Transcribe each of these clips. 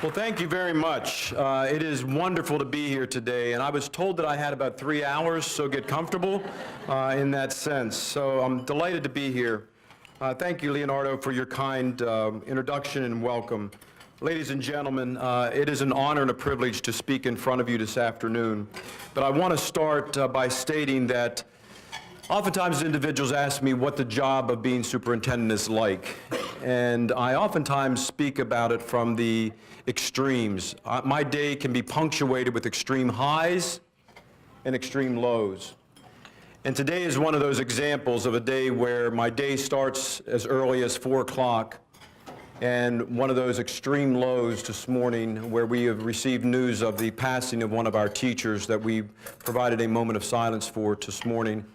Well, thank you very much. It is wonderful to be here today, and I was told that I had about 3 hours, so get comfortable in that sense. So I'm delighted to be here. Thank you, Leonardo, for your kind introduction and welcome. Ladies and gentlemen, it is an honor and a privilege to speak in front of you this afternoon. But I want to start by stating that oftentimes individuals ask me what the job of being superintendent is like, and I oftentimes speak about it from the extremes. My day can be punctuated with extreme highs and extreme lows. And today is one of those examples of a day where my day starts as early as 4 o'clock, and one of those extreme lows this morning where we have received news of the passing of one of our teachers that we provided a moment of silence for this morning.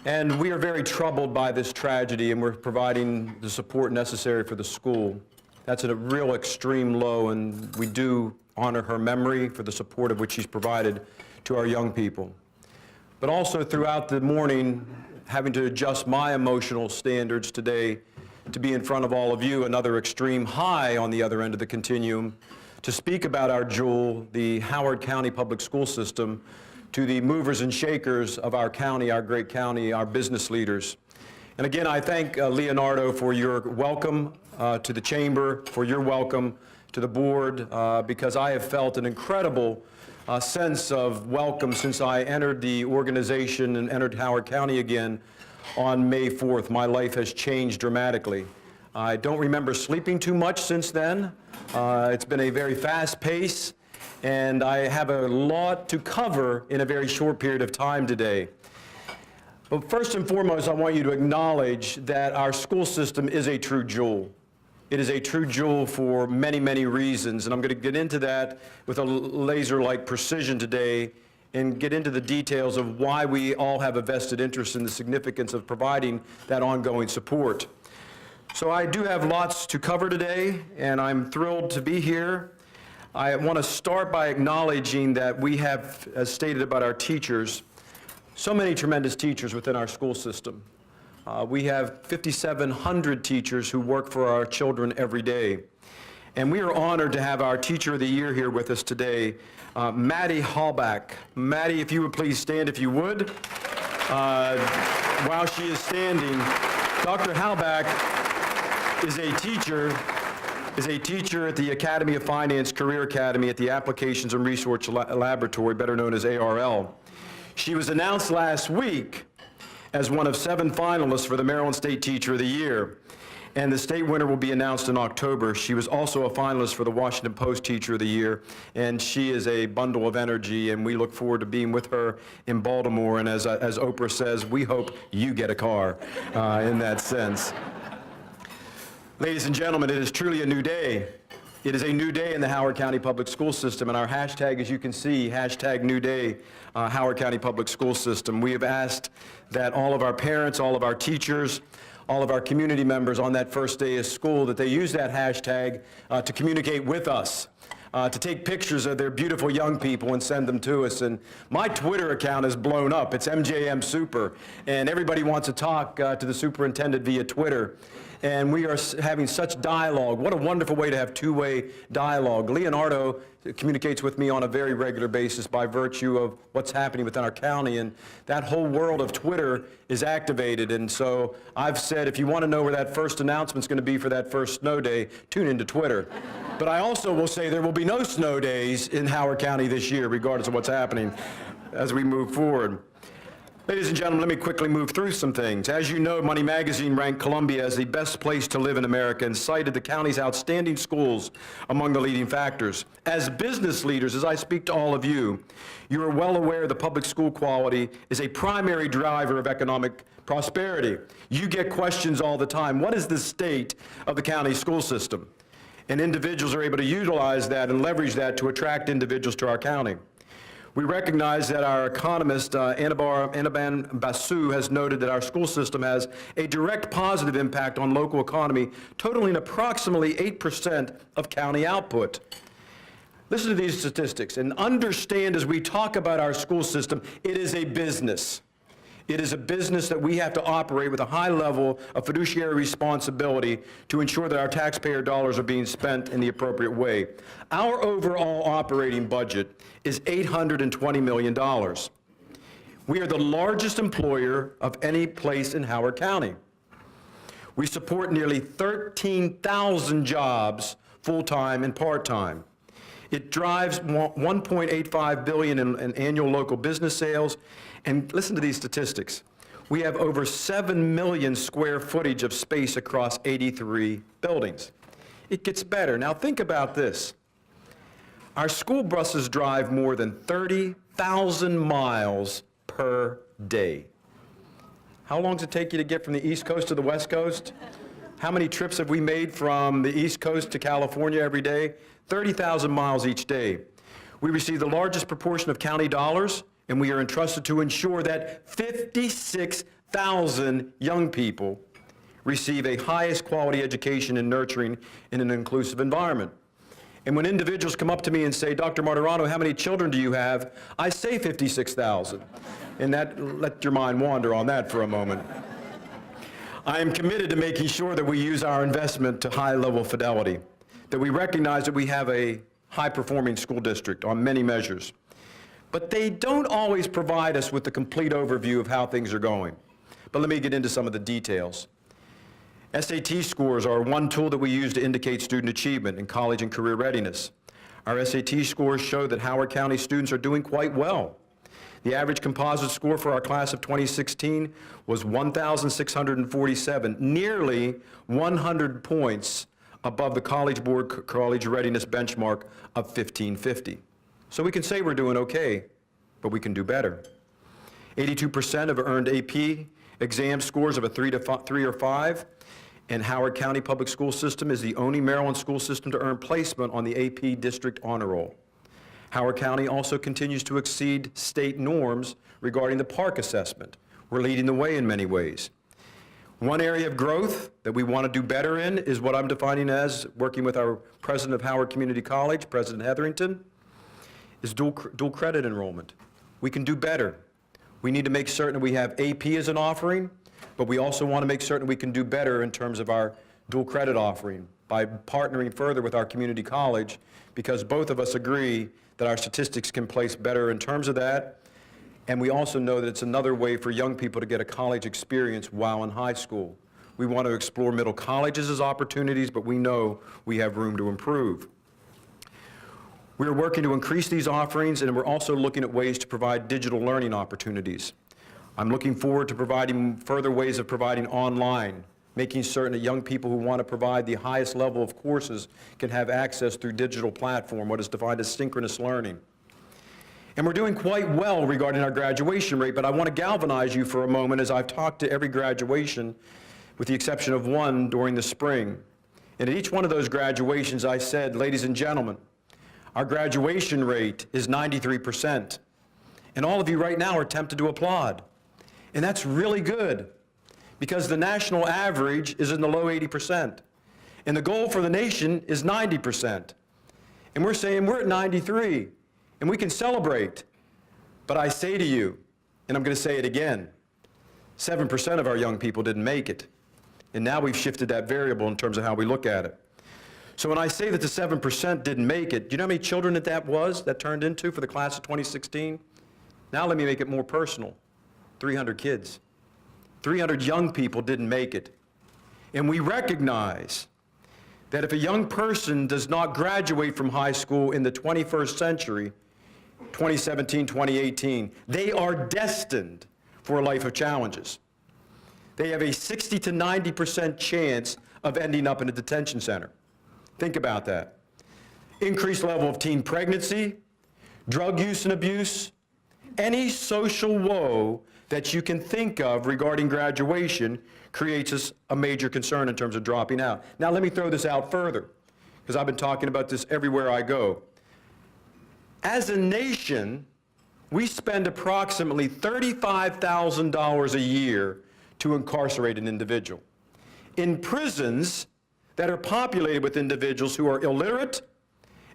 And we are very troubled by this tragedy, and we're providing the support necessary for the school. That's at a real extreme low, and we do honor her memory for the support of which she's provided to our young people. But also throughout the morning, having to adjust my emotional standards today to be in front of all of you, another extreme high on the other end of the continuum, to speak about our jewel, the Howard County Public School System, to the movers and shakers of our county, our great county, our business leaders. And again, I thank Leonardo for your welcome to the chamber, for your welcome to the board, because I have felt an incredible sense of welcome since I entered the organization and entered Howard County again on May 4th. My life has changed dramatically. I don't remember sleeping too much since then. It's been a very fast pace, and I have a lot to cover in a very short period of time today. But first and foremost, I want you to acknowledge that our school system is a true jewel. It is a true jewel for many, many reasons, and I'm going to get into that with a laser-like precision today and get into the details of why we all have a vested interest in the significance of providing that ongoing support. So I do have lots to cover today, and I'm thrilled to be here. I want to start by acknowledging that we have, as stated about our teachers, so many tremendous teachers within our school system. We have 5,700 teachers who work for our children every day. And we are honored to have our Teacher of the Year here with us today, Maddie Hallback. Maddie, if you would please stand, if you would. While she is standing, Dr. Hallback is a teacher at the Academy of Finance Career Academy at the Applications and Research Laboratory, better known as ARL. She was announced last week as one of 7 finalists for the Maryland State Teacher of the Year, and the state winner will be announced in October. She was also a finalist for the Washington Post Teacher of the Year, and she is a bundle of energy, and we look forward to being with her in Baltimore, and as Oprah says, we hope you get a car in that sense. Ladies and gentlemen, it is truly a new day. It is a new day in the Howard County Public School System, and our hashtag, as you can see, hashtag New Day, Howard County Public School System. We have asked that all of our parents, all of our teachers, all of our community members on that first day of school, that they use that hashtag to communicate with us, to take pictures of their beautiful young people and send them to us. And my Twitter account is blown up. It's MJM Super, and everybody wants to talk to the superintendent via Twitter. And we are having such dialogue. What a wonderful way to have two-way dialogue. Leonardo communicates with me on a very regular basis by virtue of what's happening within our county, and that whole world of Twitter is activated. And so I've said, if you want to know where that first announcement's going to be for that first snow day, tune into Twitter. But I also will say there will be no snow days in Howard County this year, regardless of what's happening as we move forward. Ladies and gentlemen, let me quickly move through some things. As you know, Money Magazine ranked Columbia as the best place to live in America and cited the county's outstanding schools among the leading factors. As business leaders, as I speak to all of you, you are well aware the public school quality is a primary driver of economic prosperity. You get questions all the time. What is the state of the county school system? And individuals are able to utilize that and leverage that to attract individuals to our county. We recognize that our economist, Anaban Basu, has noted that our school system has a direct positive impact on local economy, totaling approximately 8% of county output. Listen to these statistics and understand as we talk about our school system, it is a business. It is a business that we have to operate with a high level of fiduciary responsibility to ensure that our taxpayer dollars are being spent in the appropriate way. Our overall operating budget is $820 million. We are the largest employer of any place in Howard County. We support nearly 13,000 jobs, full-time and part-time. It drives $1.85 billion in annual local business sales. And listen to these statistics. We have over 7 million square footage of space across 83 buildings. It gets better. Now think about this. Our school buses drive more than 30,000 miles per day. How long does it take you to get from the East Coast to the West Coast? How many trips have we made from the East Coast to California every day? 30,000 miles each day. We receive the largest proportion of county dollars, and we are entrusted to ensure that 56,000 young people receive a highest quality education and nurturing in an inclusive environment. And when individuals come up to me and say, Dr. Martirano, how many children do you have? I say 56,000. And let your mind wander on that for a moment. I am committed to making sure that we use our investment to high-level fidelity, that we recognize that we have a high-performing school district on many measures. But they don't always provide us with the complete overview of how things are going. But let me get into some of the details. SAT scores are one tool that we use to indicate student achievement in college and career readiness. Our SAT scores show that Howard County students are doing quite well. The average composite score for our class of 2016 was 1,647, nearly 100 points above the College Board college readiness benchmark of 1,550. So we can say we're doing okay, but we can do better. 82% have earned AP exam scores of a 3 or 5, and Howard County Public School System is the only Maryland school system to earn placement on the AP District Honor Roll. Howard County also continues to exceed state norms regarding the PARCC assessment. We're leading the way in many ways. One area of growth that we want to do better in is what I'm defining as, working with our president of Howard Community College, President Hetherington, is dual credit enrollment. We can do better. We need to make certain that we have AP as an offering, but we also want to make certain we can do better in terms of our dual credit offering by partnering further with our community college, because both of us agree that our statistics can place better in terms of that, and we also know that it's another way for young people to get a college experience while in high school. We want to explore middle colleges as opportunities, but we know we have room to improve. We are working to increase these offerings, and we're also looking at ways to provide digital learning opportunities. I'm looking forward to providing further ways of providing online, making certain that young people who want to provide the highest level of courses can have access through digital platform, what is defined as synchronous learning. And we're doing quite well regarding our graduation rate, but I want to galvanize you for a moment as I've talked to every graduation, with the exception of one during the spring. And at each one of those graduations, I said, ladies and gentlemen, our graduation rate is 93%. And all of you right now are tempted to applaud. And that's really good, because the national average is in the low 80%. And the goal for the nation is 90%. And we're saying we're at 93, and we can celebrate. But I say to you, and I'm going to say it again, 7% of our young people didn't make it. And now we've shifted that variable in terms of how we look at it. So when I say that the 7% didn't make it, do you know how many children that turned into for the class of 2016? Now let me make it more personal. 300 kids. 300 young people didn't make it. And we recognize that if a young person does not graduate from high school in the 21st century, 2017, 2018, they are destined for a life of challenges. They have a 60 to 90% chance of ending up in a detention center. Think about that. Increased level of teen pregnancy, drug use and abuse, any social woe that you can think of regarding graduation creates us a major concern in terms of dropping out. Now let me throw this out further, because I've been talking about this everywhere I go. As a nation, we spend approximately $35,000 a year to incarcerate an individual in prisons that are populated with individuals who are illiterate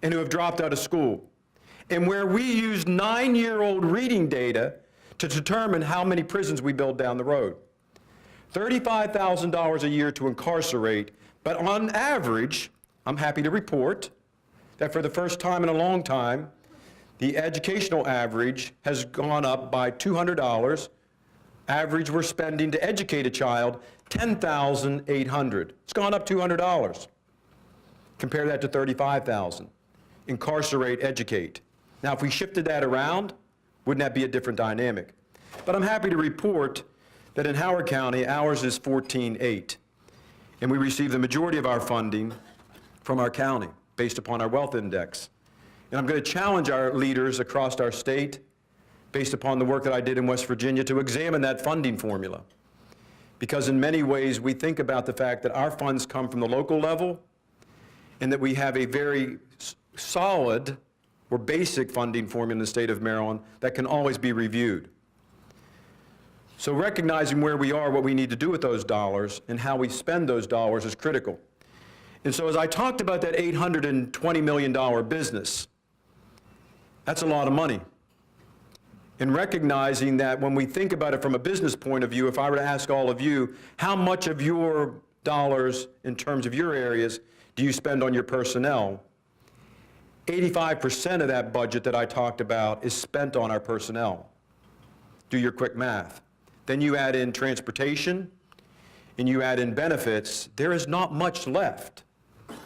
and who have dropped out of school, and where we use 9-year-old reading data to determine how many prisons we build down the road. $35,000 a year to incarcerate, but on average, I'm happy to report that for the first time in a long time, the educational average has gone up by $200. Average we're spending to educate a child, $10,800. It's gone up $200. Compare that to $35,000. Incarcerate, educate. Now, if we shifted that around, wouldn't that be a different dynamic? But I'm happy to report that in Howard County, ours is 14.8, and we receive the majority of our funding from our county based upon our wealth index. And I'm going to challenge our leaders across our state, based upon the work that I did in West Virginia, to examine that funding formula. Because in many ways, we think about the fact that our funds come from the local level, and that we have a very solid or basic funding formula in the state of Maryland that can always be reviewed. So recognizing where we are, what we need to do with those dollars, and how we spend those dollars is critical. And so as I talked about that $820 million business, that's a lot of money. And recognizing that when we think about it from a business point of view, if I were to ask all of you, how much of your dollars in terms of your areas do you spend on your personnel? 85% of that budget that I talked about is spent on our personnel. Do your quick math. Then you add in transportation, and you add in benefits, there is not much left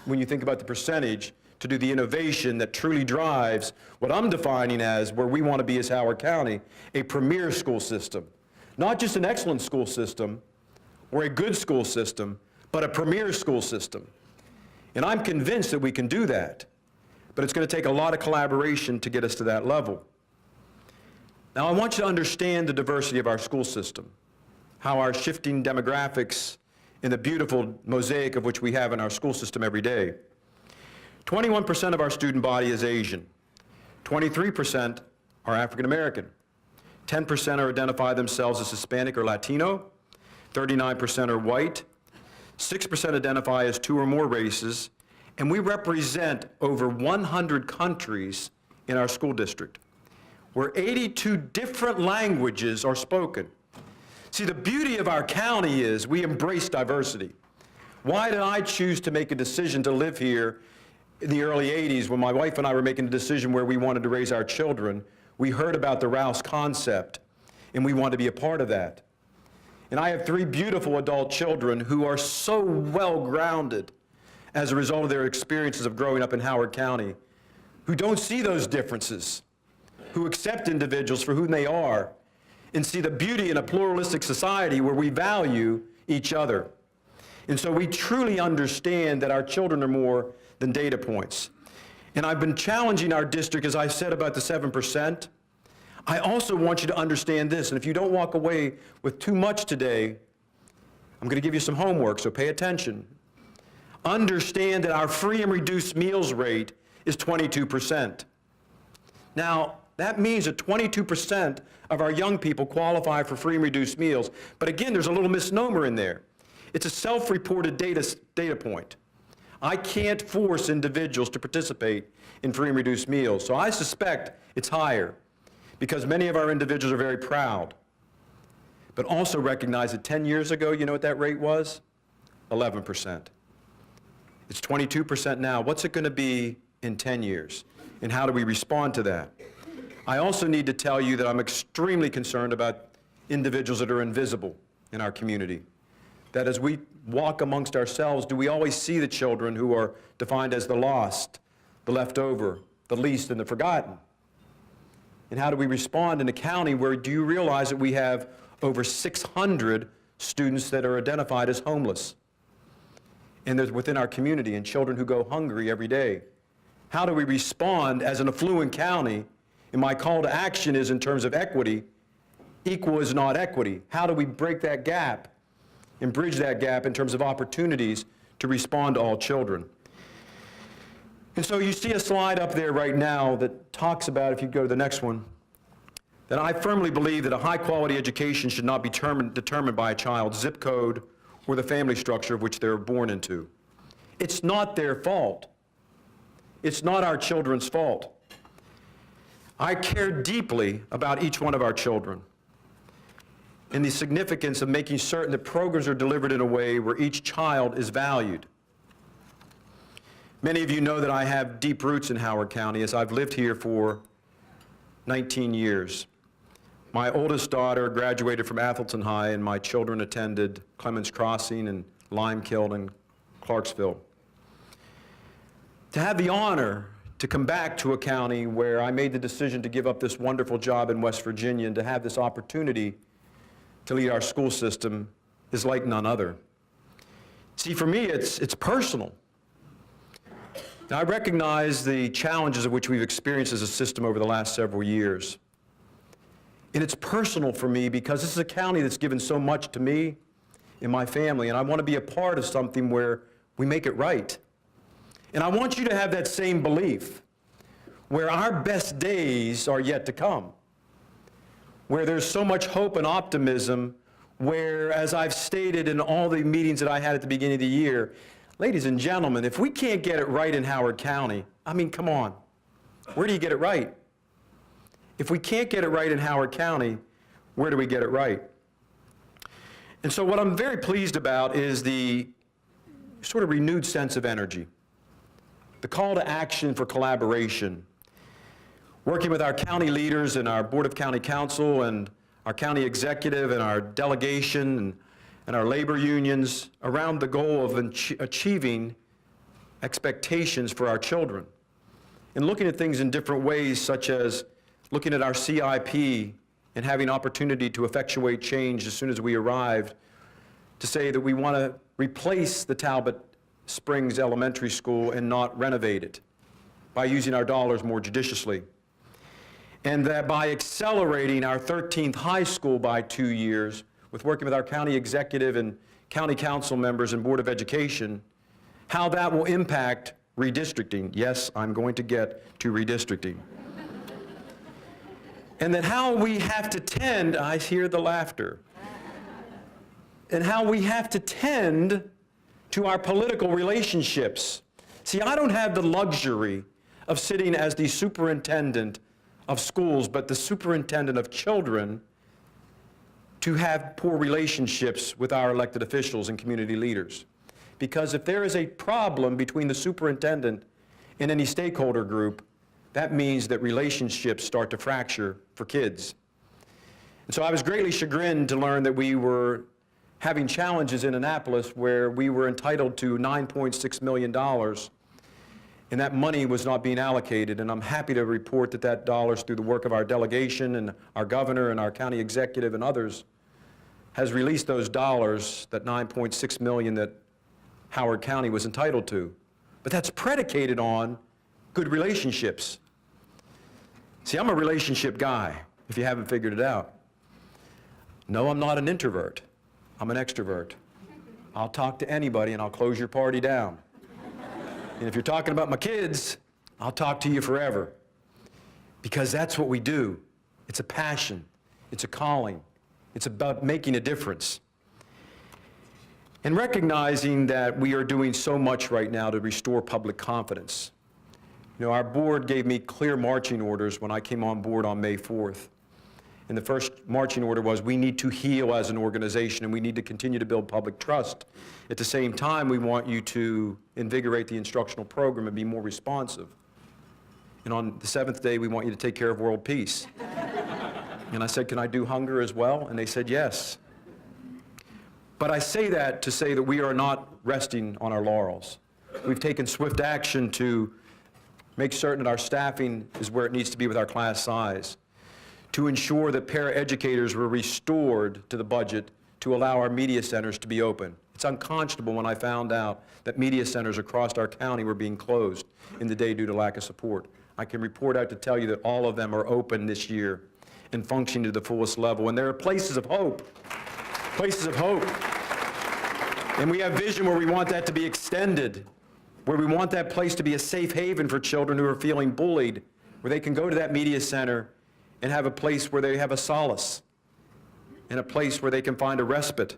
when you think about the percentage to do the innovation that truly drives what I'm defining as where we want to be as Howard County, a premier school system. Not just an excellent school system or a good school system, but a premier school system. And I'm convinced that we can do that, but it's going to take a lot of collaboration to get us to that level. Now, I want you to understand the diversity of our school system, how our shifting demographics and the beautiful mosaic of which we have in our school system every day. 21% of our student body is Asian. 23% are African American. 10% are identify themselves as Hispanic or Latino. 39% are white. 6% identify as 2 or more races. And we represent over 100 countries in our school district, where 82 different languages are spoken. See, the beauty of our county is we embrace diversity. Why did I choose to make a decision to live here in the early 80s when my wife and I were making a decision where we wanted to raise our children? We heard about the Rouse concept, and we wanted to be a part of that. And I have 3 beautiful adult children who are so well-grounded as a result of their experiences of growing up in Howard County, who don't see those differences, who accept individuals for who they are, and see the beauty in a pluralistic society where we value each other. And so we truly understand that our children are more than data points. And I've been challenging our district, as I said about the 7%. I also want you to understand this, and if you don't walk away with too much today, I'm going to give you some homework, so pay attention. Understand that our free and reduced meals rate is 22%. Now, that means that 22% of our young people qualify for free and reduced meals. But again, there's a little misnomer in there. It's a self-reported data point. I can't force individuals to participate in free and reduced meals. So I suspect it's higher because many of our individuals are very proud. But also recognize that 10 years ago, you know what that rate was? 11%. It's 22% now. What's it going to be in 10 years? And how do we respond to that? I also need to tell you that I'm extremely concerned about individuals that are invisible in our community. That as we walk amongst ourselves, do we always see the children who are defined as the lost, the leftover, the least, and the forgotten? And how do we respond in a county where do you realize that we have over 600 students that are identified as homeless? And there's within our community, and children who go hungry every day. How do we respond as an affluent county? And my call to action is in terms of equity. Equal is not equity. How do we break that gap and bridge that gap in terms of opportunities to respond to all children? And so you see a slide up there right now that talks about, if you go to the next one, that I firmly believe that a high-quality education should not be determined by a child's zip code or the family structure of which they're born into. It's not their fault. It's not our children's fault. I care deeply about each one of our children. and the significance of making certain that programs are delivered in a way where each child is valued. Many of you know that I have deep roots in Howard County, as I've lived here for 19 years. My oldest daughter graduated from Atholton High, and my children attended Clemens Crossing and Limekiln and Clarksville. To have the honor to come back to a county where I made the decision to give up this wonderful job in West Virginia and to have this opportunity to lead our school system is like none other. See, for me, it's personal. Now, I recognize the challenges of which we've experienced as a system over the last several years. And it's personal for me because this is a county that's given so much to me and my family, and I want to be a part of something where we make it right. And I want you to have that same belief, where our best days are yet to come, where there's so much hope and optimism, where, as I've stated in all the meetings that I had at the beginning of the year, ladies and gentlemen, if we can't get it right in Howard County, I mean, come on, where do you get it right? If we can't get it right in Howard County, where do we get it right? And so what I'm very pleased about is the sort of renewed sense of energy, the call to action for collaboration, working with our county leaders and our Board of County Council and our county executive and our delegation and our labor unions around the goal of achieving expectations for our children. And looking at things in different ways, such as looking at our CIP and having opportunity to effectuate change as soon as we arrived, to say that we want to replace the Talbot Springs Elementary School and not renovate it by using our dollars more judiciously. And that by accelerating our 13th high school by 2 years, with working with our county executive and county council members and Board of Education, how that will impact redistricting. Yes, I'm going to get to redistricting. And that how we have to tend, I hear the laughter, and how we have to tend to our political relationships. See, I don't have the luxury of sitting as the superintendent of schools, but the superintendent of children, to have poor relationships with our elected officials and community leaders. Because if there is a problem between the superintendent and any stakeholder group, that means that relationships start to fracture for kids. And so I was greatly chagrined to learn that we were having challenges in Annapolis where we were entitled to $9.6 million, and that money was not being allocated. And I'm happy to report that that dollars, through the work of our delegation and our governor and our county executive and others, has released those dollars, that $9.6 million that Howard County was entitled to. But that's predicated on good relationships. See, I'm a relationship guy, if you haven't figured it out. No, I'm not an introvert. I'm an extrovert. I'll talk to anybody and I'll close your party down. And if you're talking about my kids, I'll talk to you forever. Because that's what we do. It's a passion. It's a calling. It's about making a difference. And recognizing that we are doing so much right now to restore public confidence. You know, our board gave me clear marching orders when I came on board on May 4th. And the first marching order was, we need to heal as an organization and we need to continue to build public trust. At the same time, we want you to invigorate the instructional program and be more responsive. And on the 7th day, we want you to take care of world peace. And I said, can I do hunger as well? And they said yes. But I say that to say that we are not resting on our laurels. We've taken swift action to make certain that our staffing is where it needs to be with our class size, to ensure that paraeducators were restored to the budget to allow our media centers to be open. It's unconscionable when I found out that media centers across our county were being closed in the day due to lack of support. I can report out to tell you that all of them are open this year and functioning to the fullest level. And there are places of hope, places of hope. And we have vision where we want that to be extended, where we want that place to be a safe haven for children who are feeling bullied, where they can go to that media center and have a place where they have a solace, and a place where they can find a respite.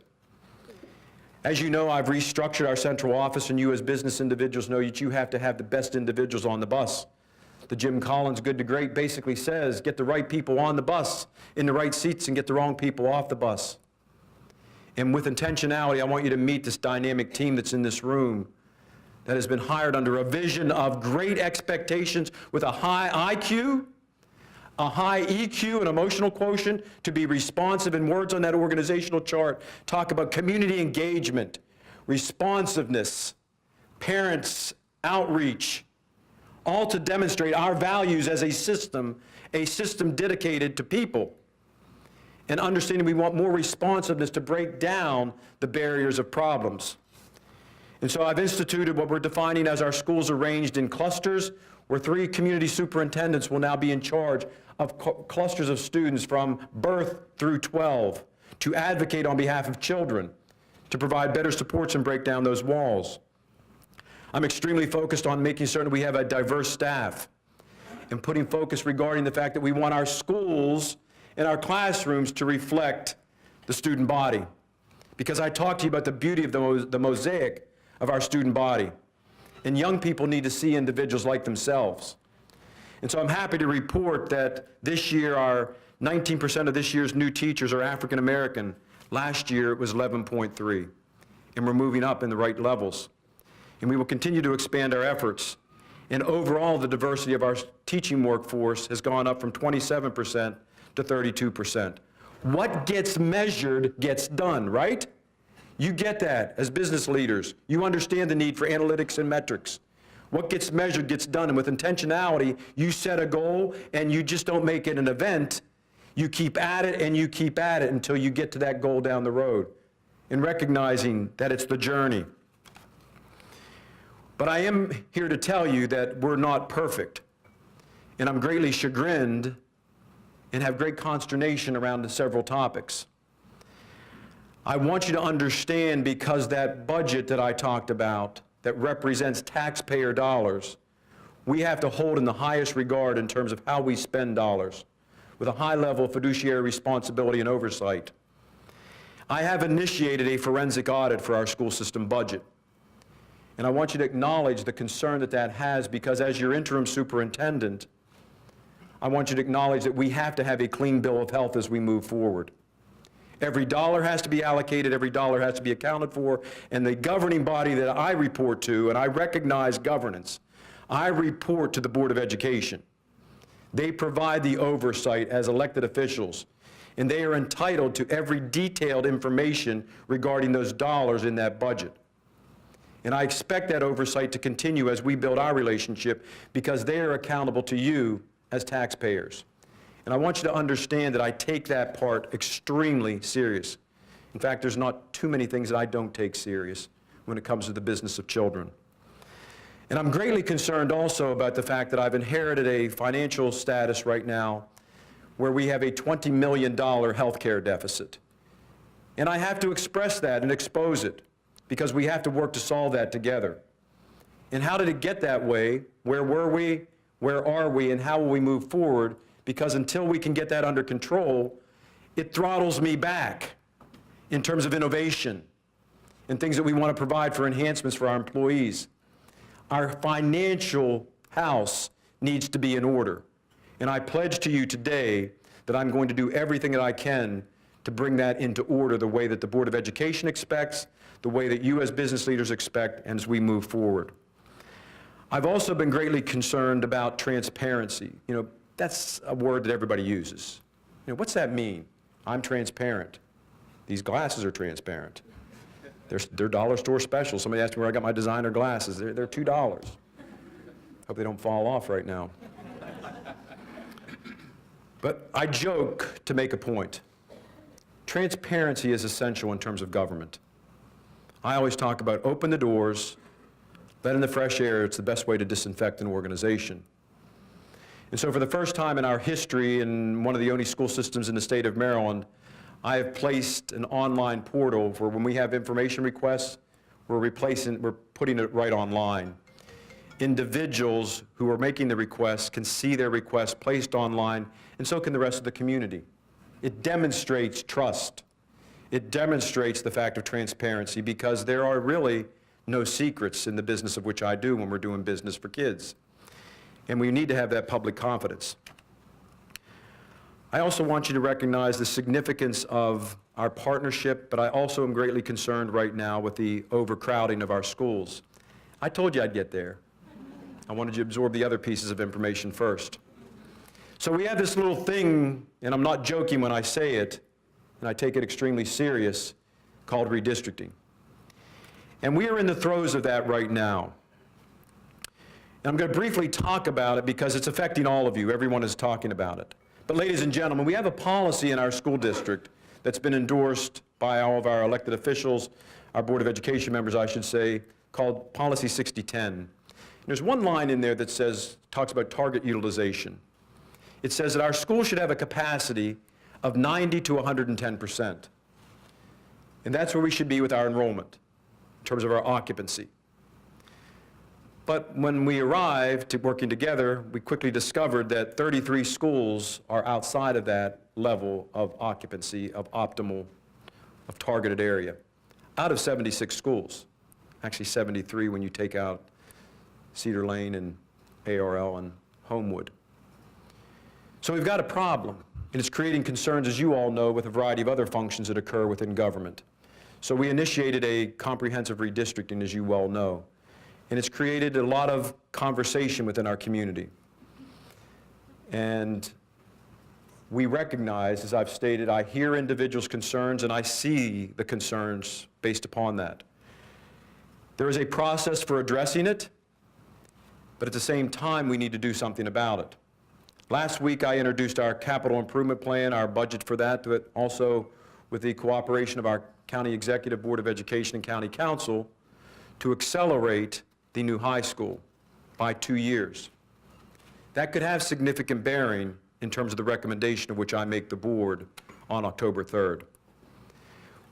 As you know, I've restructured our central office, and you as business individuals know that you have to have the best individuals on the bus. The Jim Collins Good to Great basically says, get the right people on the bus in the right seats and get the wrong people off the bus. And with intentionality, I want you to meet this dynamic team that's in this room that has been hired under a vision of great expectations with a high IQ, a high EQ, an emotional quotient, to be responsive. In words on that organizational chart, talk about community engagement, responsiveness, parents' outreach, all to demonstrate our values as a system dedicated to people. And understanding we want more responsiveness to break down the barriers of problems. And so I've instituted what we're defining as our schools arranged in clusters, where 3 community superintendents will now be in charge of clusters of students from birth through 12 to advocate on behalf of children, to provide better supports and break down those walls. I'm extremely focused on making certain we have a diverse staff and putting focus regarding the fact that we want our schools and our classrooms to reflect the student body. Because I talked to you about the beauty of the mosaic of our student body. And young people need to see individuals like themselves. And so I'm happy to report that this year, 19% of this year's new teachers are African American. Last year it was 11.3. And we're moving up in the right levels. And we will continue to expand our efforts. And overall, the diversity of our teaching workforce has gone up from 27% to 32%. What gets measured gets done, right? You get that as business leaders. You understand the need for analytics and metrics. What gets measured gets done, and with intentionality, you set a goal and you just don't make it an event. You keep at it and you keep at it until you get to that goal down the road, and recognizing that it's the journey. But I am here to tell you that we're not perfect, and I'm greatly chagrined and have great consternation around the several topics. I want you to understand, because that budget that I talked about that represents taxpayer dollars, we have to hold in the highest regard in terms of how we spend dollars, with a high level of fiduciary responsibility and oversight. I have initiated a forensic audit for our school system budget. And I want you to acknowledge the concern that that has, because as your interim superintendent, I want you to acknowledge that we have to have a clean bill of health as we move forward. Every dollar has to be allocated, every dollar has to be accounted for, and the governing body that I report to, and I recognize governance, I report to the Board of Education. They provide the oversight as elected officials, and they are entitled to every detailed information regarding those dollars in that budget. And I expect that oversight to continue as we build our relationship, because they are accountable to you as taxpayers. And I want you to understand that I take that part extremely serious. In fact, there's not too many things that I don't take serious when it comes to the business of children. And I'm greatly concerned also about the fact that I've inherited a financial status right now where we have a $20 million health care deficit. And I have to express that and expose it, because we have to work to solve that together. And how did it get that way? Where were we? Where are we? And how will we move forward? Because until we can get that under control, it throttles me back in terms of innovation and things that we want to provide for enhancements for our employees. Our financial house needs to be in order. And I pledge to you today that I'm going to do everything that I can to bring that into order the way that the Board of Education expects, the way that you as business leaders expect, and as we move forward. I've also been greatly concerned about transparency. That's a word that everybody uses. What's that mean? I'm transparent. These glasses are transparent. They're dollar store specials. Somebody asked me where I got my designer glasses. They're $2. Hope they don't fall off right now. But I joke to make a point. Transparency is essential in terms of government. I always talk about open the doors, let in the fresh air. It's the best way to disinfect an organization. And so for the first time in our history, in one of the only school systems in the state of Maryland, I have placed an online portal for when we have information requests, we're putting it right online. Individuals who are making the requests can see their requests placed online, and so can the rest of the community. It demonstrates trust. It demonstrates the fact of transparency, because there are really no secrets in the business of which I do when we're doing business for kids. And we need to have that public confidence. I also want you to recognize the significance of our partnership, but I also am greatly concerned right now with the overcrowding of our schools. I told you I'd get there. I wanted you to absorb the other pieces of information first. So we have this little thing, and I'm not joking when I say it, and I take it extremely serious, called redistricting. And we are in the throes of that right now. And I'm going to briefly talk about it because it's affecting all of you. Everyone is talking about it. But ladies and gentlemen, we have a policy in our school district that's been endorsed by all of our elected officials, our Board of Education members, I should say, called Policy 6010. And there's one line in there that talks about target utilization. It says that our school should have a capacity of 90 to 110%. And that's where we should be with our enrollment, in terms of our occupancy. But when we arrived to working together, we quickly discovered that 33 schools are outside of that level of occupancy, of optimal, of targeted area, out of 76 schools. Actually 73 when you take out Cedar Lane and ARL and Homewood. So we've got a problem, and it's creating concerns, as you all know, with a variety of other functions that occur within government. So we initiated a comprehensive redistricting, as you well know, and it's created a lot of conversation within our community. And we recognize, as I've stated, I hear individuals' concerns and I see the concerns based upon that. There is a process for addressing it, but at the same time, we need to do something about it. Last week, I introduced our capital improvement plan, our budget for that, also with the cooperation of our County Executive Board of Education and County Council to accelerate the new high school by 2 years. That could have significant bearing in terms of the recommendation of which I make the board on October 3rd.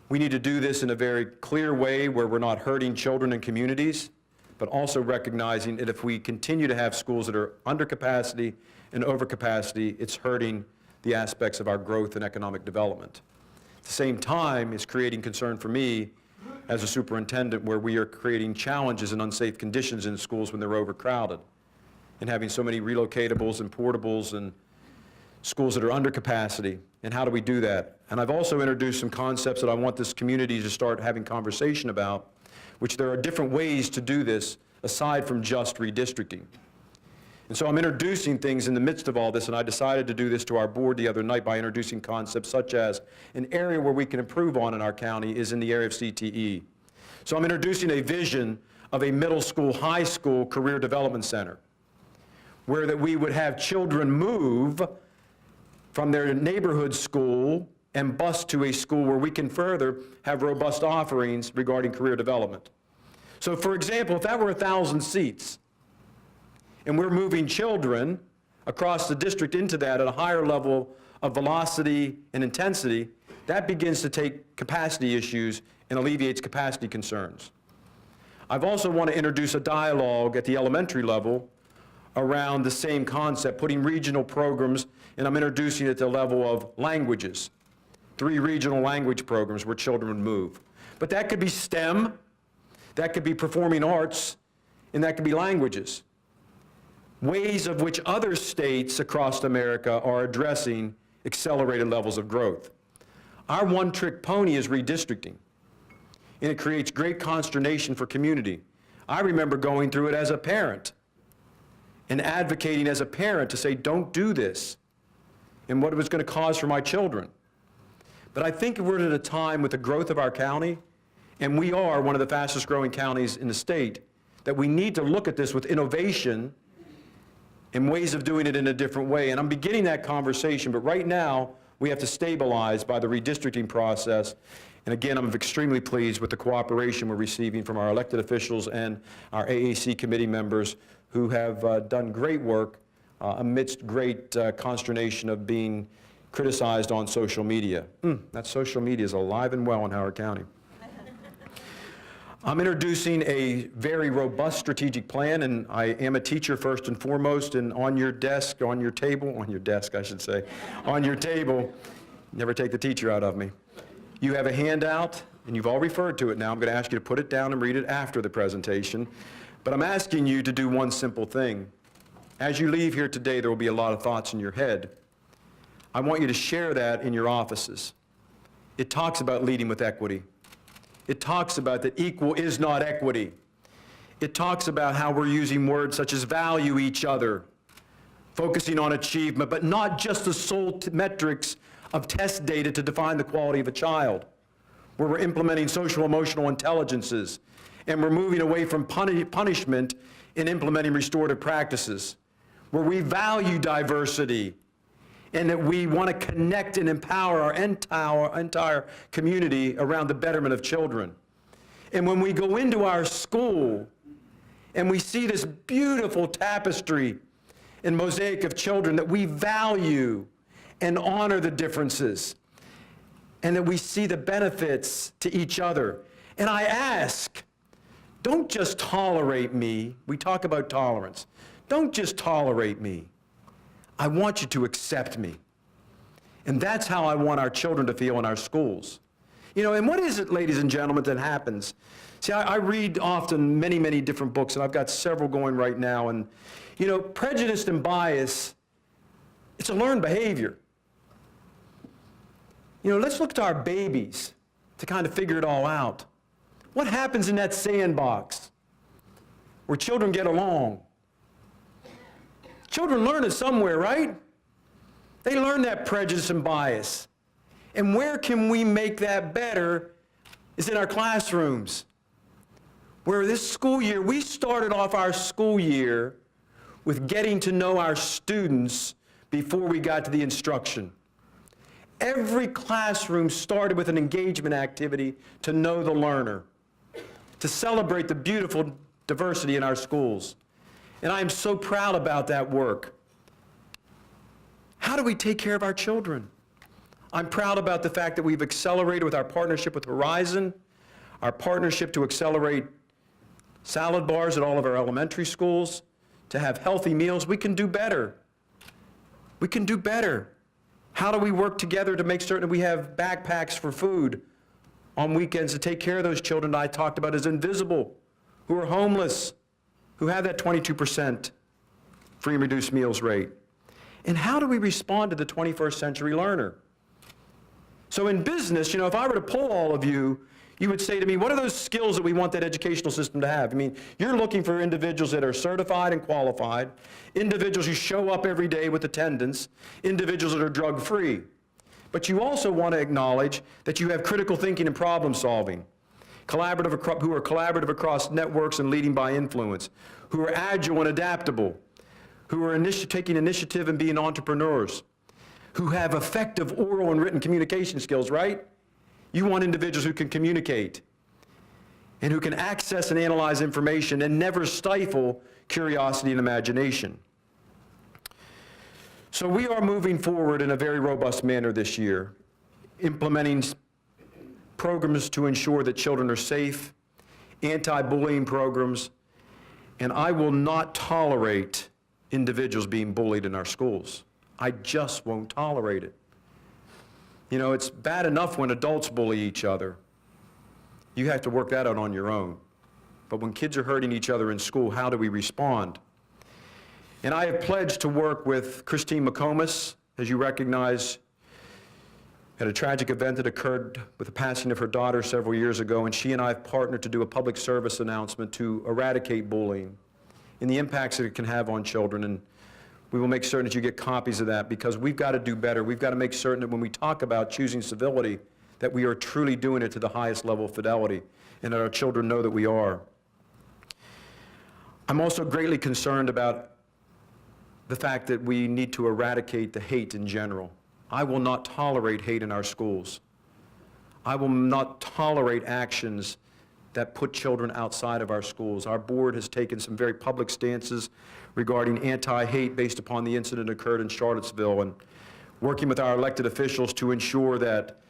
We need to do this in a very clear way where we're not hurting children and communities, but also recognizing that if we continue to have schools that are under capacity and over capacity, it's hurting the aspects of our growth and economic development. At the same time, it's creating concern for me as a superintendent where we are creating challenges and unsafe conditions in schools when they're overcrowded and having so many relocatables and portables and schools that are under capacity. And how do we do that? And I've also introduced some concepts that I want this community to start having conversation about, which there are different ways to do this aside from just redistricting. And so I'm introducing things in the midst of all this, and I decided to do this to our board the other night by introducing concepts such as an area where we can improve on in our county is in the area of CTE. So I'm introducing a vision of a middle school, high school career development center, where that we would have children move from their neighborhood school and bus to a school where we can further have robust offerings regarding career development. So for example, if that were 1,000 seats, and we're moving children across the district into that at a higher level of velocity and intensity, that begins to take capacity issues and alleviates capacity concerns. I've also want to introduce a dialogue at the elementary level around the same concept, putting regional programs, and I'm introducing it at the level of languages. 3 regional language programs where children would move. But that could be STEM, that could be performing arts, and that could be languages. Ways of which other states across America are addressing accelerated levels of growth. Our one-trick pony is redistricting, and it creates great consternation for community. I remember going through it as a parent and advocating as a parent to say, don't do this, and what it was going to cause for my children. But I think we're at a time with the growth of our county, and we are one of the fastest growing counties in the state, that we need to look at this with innovation and ways of doing it in a different way. And I'm beginning that conversation, but right now, we have to stabilize by the redistricting process. And again, I'm extremely pleased with the cooperation we're receiving from our elected officials and our AAC committee members who have done great work amidst great consternation of being criticized on social media. That social media is alive and well in Howard County. I'm introducing a very robust strategic plan, and I am a teacher first and foremost, and on your desk, on your table, on your desk I should say, on your table, never take the teacher out of me. You have a handout, and you've all referred to it now. I'm going to ask you to put it down and read it after the presentation, but I'm asking you to do one simple thing. As you leave here today, there will be a lot of thoughts in your head. I want you to share that in your offices. It talks about leading with equity. It talks about that equal is not equity. It talks about how we're using words such as value each other, focusing on achievement, but not just the sole metrics of test data to define the quality of a child, where we're implementing social emotional intelligences, and we're moving away from punishment and implementing restorative practices, where we value diversity, and that we want to connect and empower our entire community around the betterment of children. And when we go into our school and we see this beautiful tapestry and mosaic of children, that we value and honor the differences, and that we see the benefits to each other. And I ask, don't just tolerate me. We talk about tolerance. Don't just tolerate me. I want you to accept me. And that's how I want our children to feel in our schools. You know, and what is it, ladies and gentlemen, that happens? See, I read often many, many different books, and I've got several going right now. And, you know, prejudice and bias, it's a learned behavior. You know, let's look to our babies to kind of figure it all out. What happens in that sandbox where children get along? Children learn it somewhere, right? They learn that prejudice and bias. And where can we make that better is in our classrooms. Where this school year, we started off our school year with getting to know our students before we got to the instruction. Every classroom started with an engagement activity to know the learner, to celebrate the beautiful diversity in our schools. And I am so proud about that work. How do we take care of our children? I'm proud about the fact that we've accelerated with our partnership with Horizon, our partnership to accelerate salad bars at all of our elementary schools, to have healthy meals. We can do better. We can do better. How do we work together to make certain that we have backpacks for food on weekends to take care of those children that I talked about as invisible, who are homeless, who have that 22% free and reduced meals rate? And how do we respond to the 21st century learner? So in business, you know, if I were to poll all of you, you would say to me, what are those skills that we want that educational system to have? I mean, you're looking for individuals that are certified and qualified, individuals who show up every day with attendance, individuals that are drug-free. But you also want to acknowledge that you have critical thinking and problem solving, who are collaborative across networks and leading by influence, who are agile and adaptable, who are taking initiative and being entrepreneurs, who have effective oral and written communication skills, right? You want individuals who can communicate and who can access and analyze information and never stifle curiosity and imagination. So we are moving forward in a very robust manner this year, implementing programs to ensure that children are safe, anti-bullying programs, and I will not tolerate individuals being bullied in our schools. I just won't tolerate it. You know, it's bad enough when adults bully each other. You have to work that out on your own. But when kids are hurting each other in school, how do we respond? And I have pledged to work with Christine McComas, as you recognize, at a tragic event that occurred with the passing of her daughter several years ago, and she and I have partnered to do a public service announcement to eradicate bullying and the impacts that it can have on children. And we will make certain that you get copies of that, because we've got to do better. We've got to make certain that when we talk about choosing civility, that we are truly doing it to the highest level of fidelity, and that our children know that we are. I'm also greatly concerned about the fact that we need to eradicate the hate in general. I will not tolerate hate in our schools. I will not tolerate actions that put children outside of our schools. Our board has taken some very public stances regarding anti-hate based upon the incident that occurred in Charlottesville, and working with our elected officials to ensure that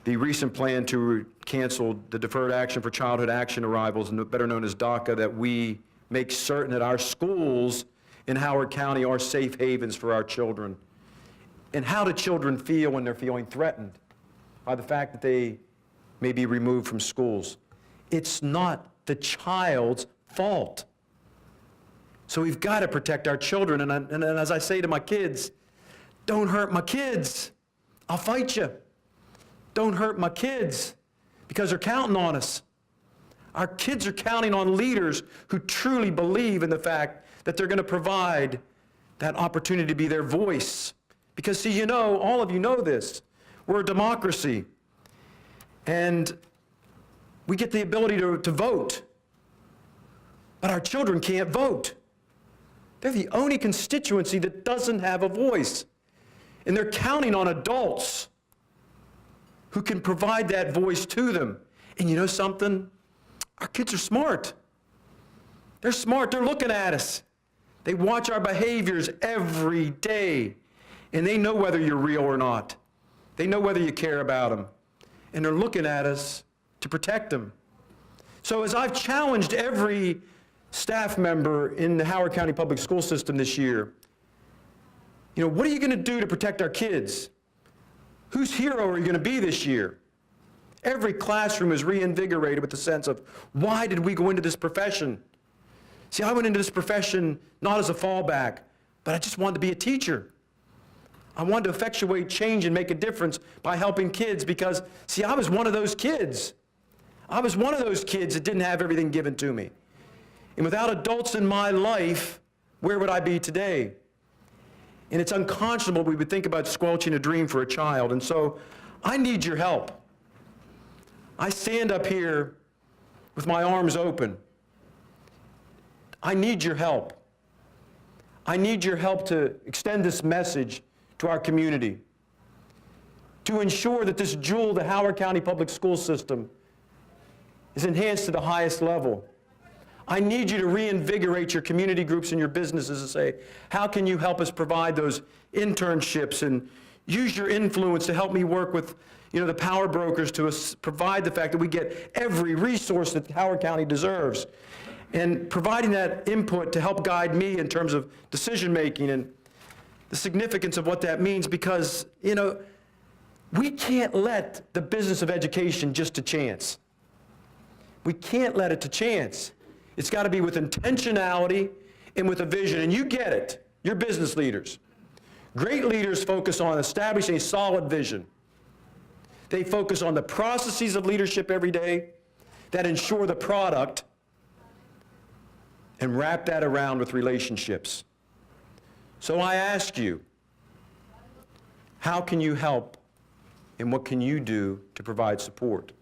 the recent plan to cancel the Deferred Action for Childhood Action Arrivals, better known as DACA, that we make certain that our schools in Howard County are safe havens for our children. And how do children feel when they're feeling threatened by the fact that they may be removed from schools? It's not the child's fault. So we've got to protect our children. And as I say to my kids, don't hurt my kids. I'll fight you. don't hurt my kids, because they're counting on us. Our kids are counting on leaders who truly believe in the fact that they're going to provide that opportunity to be their voice. Because, see, you know, all of you know this. We're a democracy. And we get the ability to vote. But our children can't vote. They're the only constituency that doesn't have a voice. And they're counting on adults who can provide that voice to them. And you know something? Our kids are smart. They're smart. They're looking at us. They watch our behaviors every day. And they know whether you're real or not. They know whether you care about them. And they're looking at us to protect them. So as I've challenged every staff member in the Howard County Public School System this year, you know, what are you going to do to protect our kids? Whose hero are you going to be this year? Every classroom is reinvigorated with the sense of, why did we go into this profession? See, I went into this profession not as a fallback, but I just wanted to be a teacher. I wanted to effectuate change and make a difference by helping kids because, see, I was one of those kids. I was one of those kids that didn't have everything given to me. And without adults in my life, where would I be today? And it's unconscionable we would think about squelching a dream for a child. And so I need your help. I stand up here with my arms open. I need your help. I need your help to extend this message to our community, to ensure that this jewel, the Howard County Public School System, is enhanced to the highest level. I need you to reinvigorate your community groups and your businesses and say, how can you help us provide those internships and use your influence to help me work with, you know, the power brokers to provide the fact that we get every resource that Howard County deserves, and providing that input to help guide me in terms of decision making and the significance of what that means, because, you know, we can't let the business of education just to chance. We can't let it to chance. It's got to be with intentionality and with a vision, and you get it. You're business leaders. Great leaders focus on establishing a solid vision. They focus on the processes of leadership every day that ensure the product and wrap that around with relationships. So I ask you, how can you help and what can you do to provide support?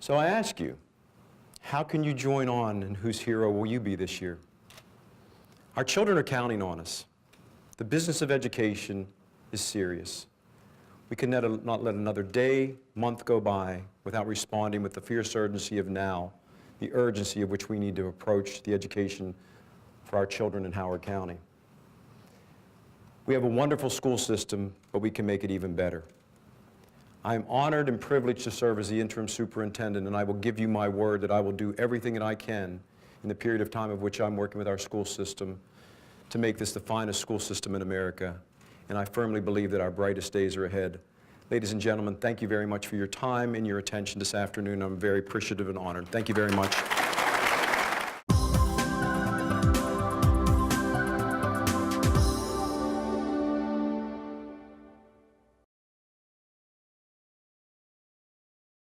So I ask you, how can you join on, and whose hero will you be this year? Our children are counting on us. The business of education is serious. We can not let another day, month go by without responding with the fierce urgency of now, the urgency of which we need to approach the education for our children in Howard County. We have a wonderful school system, but we can make it even better. I am honored and privileged to serve as the interim superintendent, and I will give you my word that I will do everything that I can in the period of time of which I'm working with our school system to make this the finest school system in America. And I firmly believe that our brightest days are ahead. Ladies and gentlemen, thank you very much for your time and your attention this afternoon. I'm very appreciative and honored. Thank you very much.